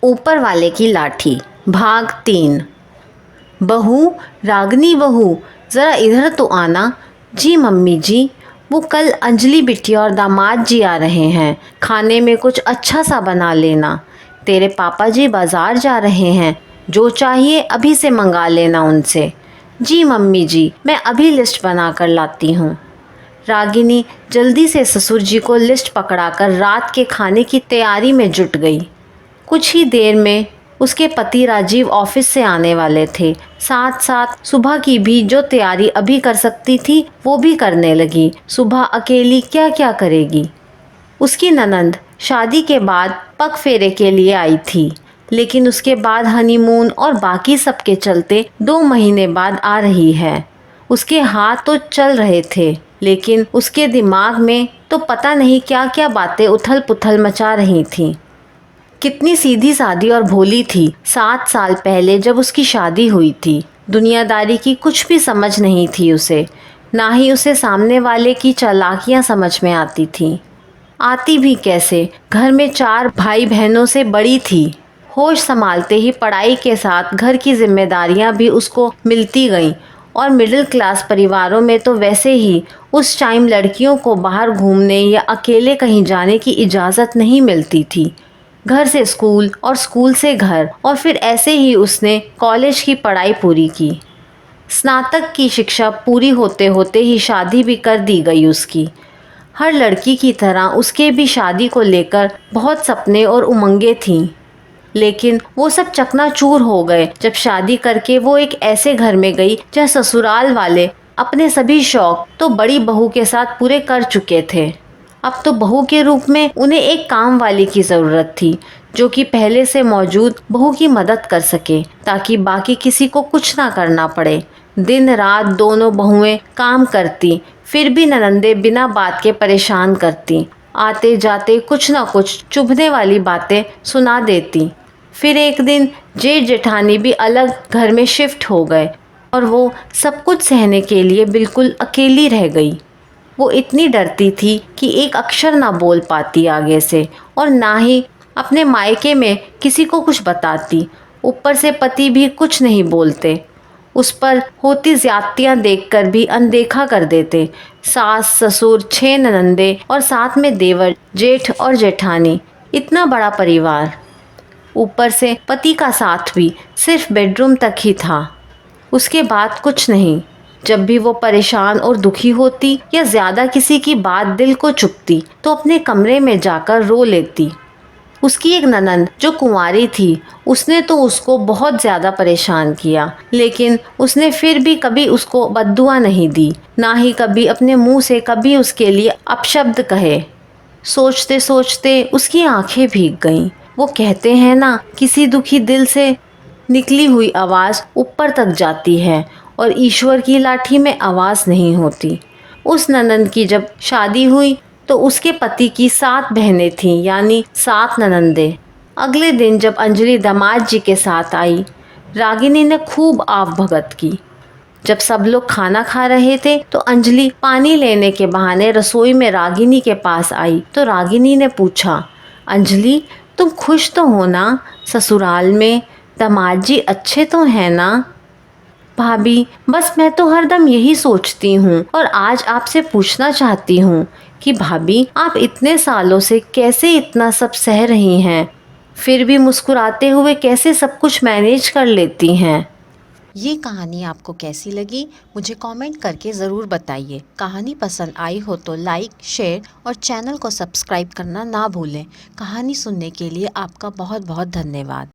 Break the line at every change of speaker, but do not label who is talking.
ऊपर वाले की लाठी भाग 3। बहू, रागनी बहू, ज़रा इधर तो आना। जी मम्मी जी, वो कल अंजलि बिटिया और दामाद जी आ रहे हैं, खाने में कुछ अच्छा सा बना लेना। तेरे पापा जी बाज़ार जा रहे हैं, जो चाहिए अभी से मंगा लेना उनसे। जी मम्मी जी, मैं अभी लिस्ट बना कर लाती हूँ। रागिनी जल्दी से ससुर जी को लिस्ट पकड़ाकर रात के खाने की तैयारी में जुट गई। कुछ ही देर में उसके पति राजीव ऑफिस से आने वाले थे। साथ साथ सुबह की भी जो तैयारी अभी कर सकती थी वो भी करने लगी। सुबह अकेली क्या क्या करेगी। उसकी ननंद शादी के बाद पग फेरे के लिए आई थी, लेकिन उसके बाद हनीमून और बाकी सब के चलते 2 महीने बाद आ रही है। उसके हाथ तो चल रहे थे, लेकिन उसके दिमाग में तो पता नहीं क्या क्या बातें उथल पुथल मचा रही थीं। कितनी सीधी सादी और भोली थी 7 साल पहले जब उसकी शादी हुई थी। दुनियादारी की कुछ भी समझ नहीं थी उसे, ना ही उसे सामने वाले की चालाकियां समझ में आती थीं। आती भी कैसे, घर में 4 भाई बहनों से बड़ी थी। होश संभालते ही पढ़ाई के साथ घर की जिम्मेदारियां भी उसको मिलती गईं, और मिडिल क्लास परिवारों में तो वैसे ही उस टाइम लड़कियों को बाहर घूमने या अकेले कहीं जाने की इजाज़त नहीं मिलती थी। घर से स्कूल और स्कूल से घर, और फिर ऐसे ही उसने कॉलेज की पढ़ाई पूरी की। स्नातक की शिक्षा पूरी होते होते ही शादी भी कर दी गई उसकी। हर लड़की की तरह उसके भी शादी को लेकर बहुत सपने और उमंगें थीं, लेकिन वो सब चकनाचूर हो गए जब शादी करके वो एक ऐसे घर में गई जहाँ ससुराल वाले अपने सभी शौक तो बड़ी बहू के साथ पूरे कर चुके थे। अब तो बहू के रूप में उन्हें एक काम वाली की ज़रूरत थी, जो कि पहले से मौजूद बहू की मदद कर सके, ताकि बाकी किसी को कुछ ना करना पड़े। दिन रात दोनों बहुएं काम करती, फिर भी ननंदे बिना बात के परेशान करती। आते जाते कुछ ना कुछ चुभने वाली बातें सुना देती। फिर एक दिन जेठ जेठानी भी अलग घर में शिफ्ट हो गए, और वो सब कुछ सहने के लिए बिल्कुल अकेली रह गई। वो इतनी डरती थी कि एक अक्षर ना बोल पाती आगे से, और ना ही अपने मायके में किसी को कुछ बताती। ऊपर से पति भी कुछ नहीं बोलते, उस पर होती ज्यादतियाँ देखकर भी अनदेखा कर देते। सास ससुर 6 ननंदे और साथ में देवर जेठ और जेठानी, इतना बड़ा परिवार। ऊपर से पति का साथ भी सिर्फ बेडरूम तक ही था, उसके बाद कुछ नहीं। जब भी वो परेशान और दुखी होती या ज़्यादा किसी की बात दिल को चुभती तो अपने कमरे में जाकर रो लेती। उसकी एक ननंद जो कुंवारी थी, उसने तो उसको बहुत ज़्यादा परेशान किया, लेकिन उसने फिर भी कभी उसको बद्दुआ नहीं दी, ना ही कभी अपने मुंह से कभी उसके लिए अपशब्द कहे। सोचते सोचते उसकी आंखें भीग गईं। वो कहते हैं ना, किसी दुखी दिल से निकली हुई आवाज़ ऊपर तक जाती है और ईश्वर की लाठी में आवाज़ नहीं होती। उस ननंद की जब शादी हुई तो उसके पति की 7 बहनें थीं, यानी 7 ननंदे। अगले दिन जब अंजलि दामाद जी के साथ आई, रागिनी ने खूब आव भगत की। जब सब लोग खाना खा रहे थे तो अंजलि पानी लेने के बहाने रसोई में रागिनी के पास आई तो रागिनी ने पूछा, अंजलि तुम खुश तो हो ना? ससुराल में दामाद जी अच्छे तो हैं ना? भाभी, बस मैं तो हरदम यही सोचती हूँ, और आज आपसे पूछना चाहती हूँ कि भाभी, आप इतने सालों से कैसे इतना सब सह रही हैं, फिर भी मुस्कुराते हुए कैसे सब कुछ मैनेज कर लेती हैं।
ये कहानी आपको कैसी लगी मुझे कमेंट करके ज़रूर बताइए। कहानी पसंद आई हो तो लाइक, शेयर और चैनल को सब्सक्राइब करना ना भूलें। कहानी सुनने के लिए आपका बहुत बहुत धन्यवाद।